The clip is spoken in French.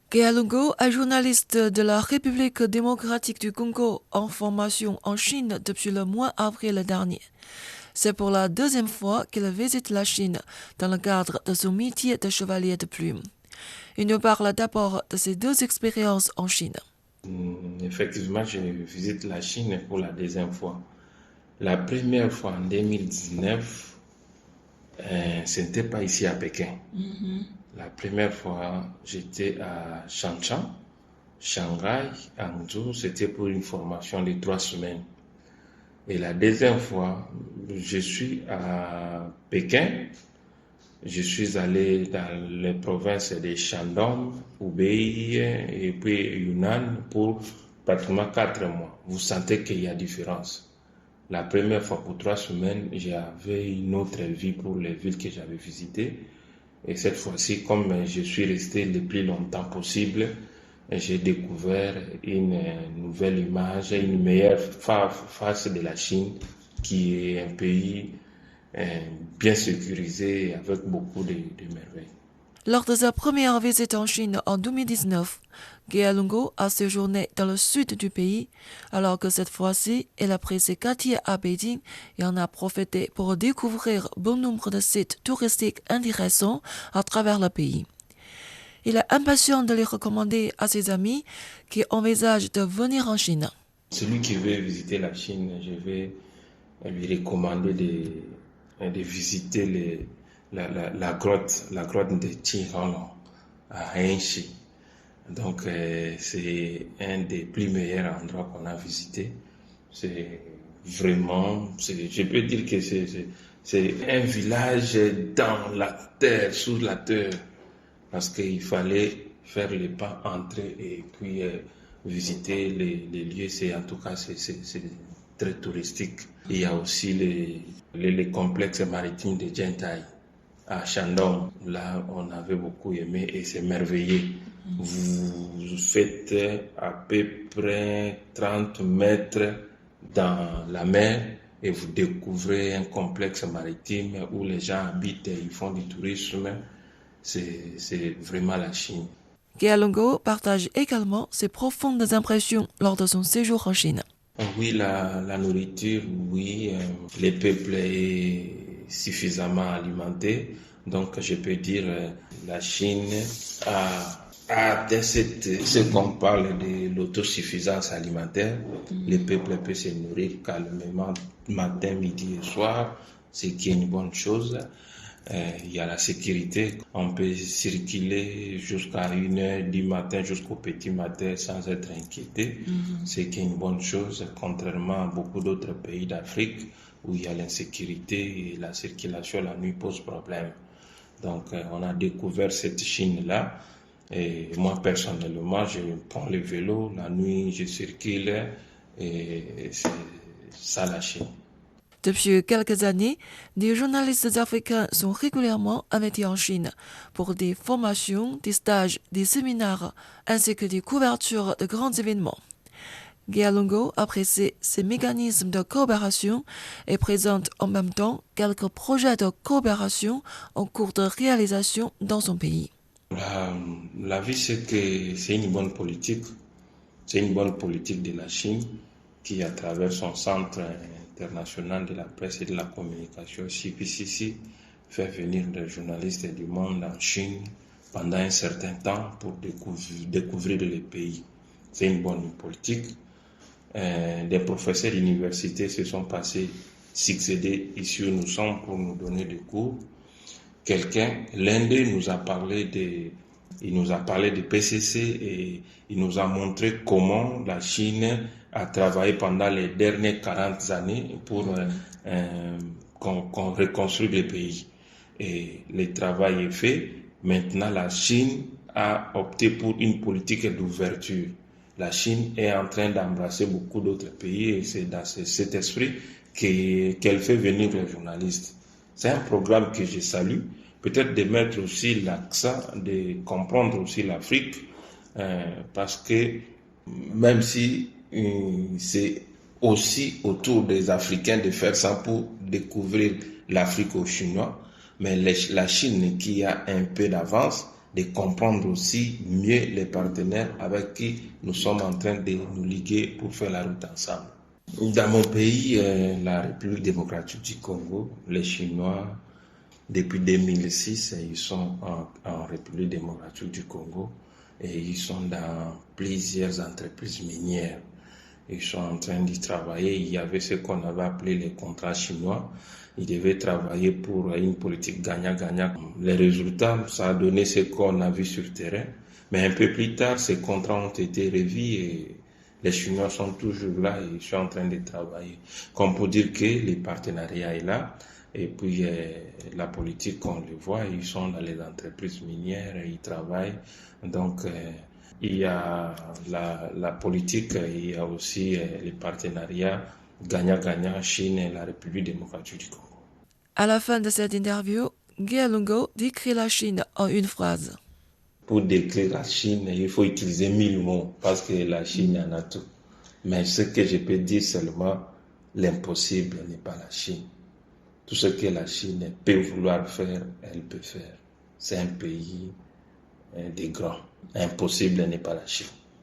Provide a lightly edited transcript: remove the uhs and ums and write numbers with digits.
Kealungo est journaliste de la République démocratique du Congo en formation en Chine depuis le mois d'avril dernier. C'est pour la deuxième fois qu'il visite la Chine dans le cadre de son métier de chevalier de plume. Il nous parle d'abord de ses deux expériences en Chine. Effectivement, je visite la Chine pour la deuxième fois. La première fois en 2019, ce n'était pas ici à Pékin. La première fois, j'étais à Shanshan, Shanghai, Hangzhou. C'était pour une formation de 3 semaines. Et la deuxième fois, je suis à Pékin. Je suis allé dans les provinces de Shandong, Hubei et puis Yunnan pour pratiquement 4 mois. Vous sentez qu'il y a différence. La première fois pour 3 semaines, j'avais une autre vie pour les villes que j'avais visitées. Et cette fois-ci, comme je suis resté le plus longtemps possible, j'ai découvert une nouvelle image, une meilleure face de la Chine, qui est un pays bien sécurisé avec beaucoup de merveilles. Lors de sa première visite en Chine en 2019, Kealungo a séjourné dans le sud du pays, alors que cette fois-ci, il a pris ses quartiers à Beijing et en a profité pour découvrir bon nombre de sites touristiques intéressants à travers le pays. Il est impatient de les recommander à ses amis qui envisagent de venir en Chine. Celui qui veut visiter la Chine, je vais lui recommander de visiter la grotte de Qinghang à Hengqi. Donc, c'est un des plus meilleurs endroits qu'on a visité. C'est vraiment, je peux dire que c'est un village dans la terre, sous la terre, parce qu'il fallait faire les pas, entrer et puis visiter les lieux. En tout cas, c'est très touristique. Il y a aussi les complexes maritimes de Gentai à Shandong. Là, on avait beaucoup aimé et c'est merveilleux. Vous faites à peu près 30 mètres dans la mer et vous découvrez un complexe maritime où les gens habitent et ils font du tourisme. C'est vraiment la Chine. Kealungo partage également ses profondes impressions lors de son séjour en Chine. Oui, la nourriture, oui, le peuple est suffisamment alimenté. Donc, je peux dire la Chine a atteint ce qu'on parle de l'autosuffisance alimentaire. Le peuple peut se nourrir calmement matin, midi et soir, ce qui est une bonne chose. Il y a la sécurité. On peut circuler jusqu'à 1h du matin jusqu'au petit matin sans être inquiété. Ce qui est une bonne chose, contrairement à beaucoup d'autres pays d'Afrique où il y a l'insécurité et la circulation la nuit pose problème. Donc, on a découvert cette Chine-là. Et moi, personnellement, je prends le vélo. La nuit, je circule. Et c'est ça, la Chine. Depuis quelques années, des journalistes africains sont régulièrement invités en Chine pour des formations, des stages, des séminaires, ainsi que des couvertures de grands événements. Kealungo apprécie ces mécanismes de coopération et présente en même temps quelques projets de coopération en cours de réalisation dans son pays. La vie, c'est une bonne politique. C'est une bonne politique de la Chine qui, à travers son centre international de la presse et de la communication, CPCC, fait venir des journalistes du monde en Chine pendant un certain temps pour découvrir le pays. C'est une bonne politique. Des professeurs d'université se sont passés succéder ici où nous sommes pour nous donner des cours. L'un d'eux nous a parlé de PCC et il nous a montré comment la Chine a travaillé pendant les dernières 40 années pour qu'on reconstruise le pays. Et le travail est fait. Maintenant, la Chine a opté pour une politique d'ouverture. La Chine est en train d'embrasser beaucoup d'autres pays et c'est dans cet esprit qu'elle fait venir les journalistes. C'est un programme que je salue. Peut-être de mettre aussi l'accent, de comprendre aussi l'Afrique, parce que même si c'est aussi autour des Africains de faire ça pour découvrir l'Afrique aux Chinois, mais la Chine qui a un peu d'avance de comprendre aussi mieux les partenaires avec qui nous sommes en train de nous liguer pour faire la route ensemble. Dans mon pays, la République démocratique du Congo, les Chinois, depuis 2006, ils sont en République démocratique du Congo et ils sont dans plusieurs entreprises minières. Ils sont en train d'y travailler. Il y avait ce qu'on avait appelé les contrats chinois. Ils devaient travailler pour une politique gagnant-gagnant. Les résultats, ça a donné ce qu'on a vu sur le terrain. Mais un peu plus tard, ces contrats ont été revus et les Chinois sont toujours là et ils sont en train de travailler. Comme pour dire que le partenariat est là. Et puis la politique, on le voit, ils sont dans les entreprises minières, ils travaillent. Donc, il y a la politique, il y a aussi les partenariats gagnant-gagnant Chine et la République démocratique du Congo. À la fin de cette interview, Guy Lungo décrit la Chine en une phrase. Pour décrire la Chine, il faut utiliser 1000 mots parce que la Chine en a tout. Mais ce que je peux dire seulement, l'impossible n'est pas la Chine. Tout ce que la Chine peut vouloir faire, elle peut faire. C'est un pays des grands. Impossible n'est pas la Chine.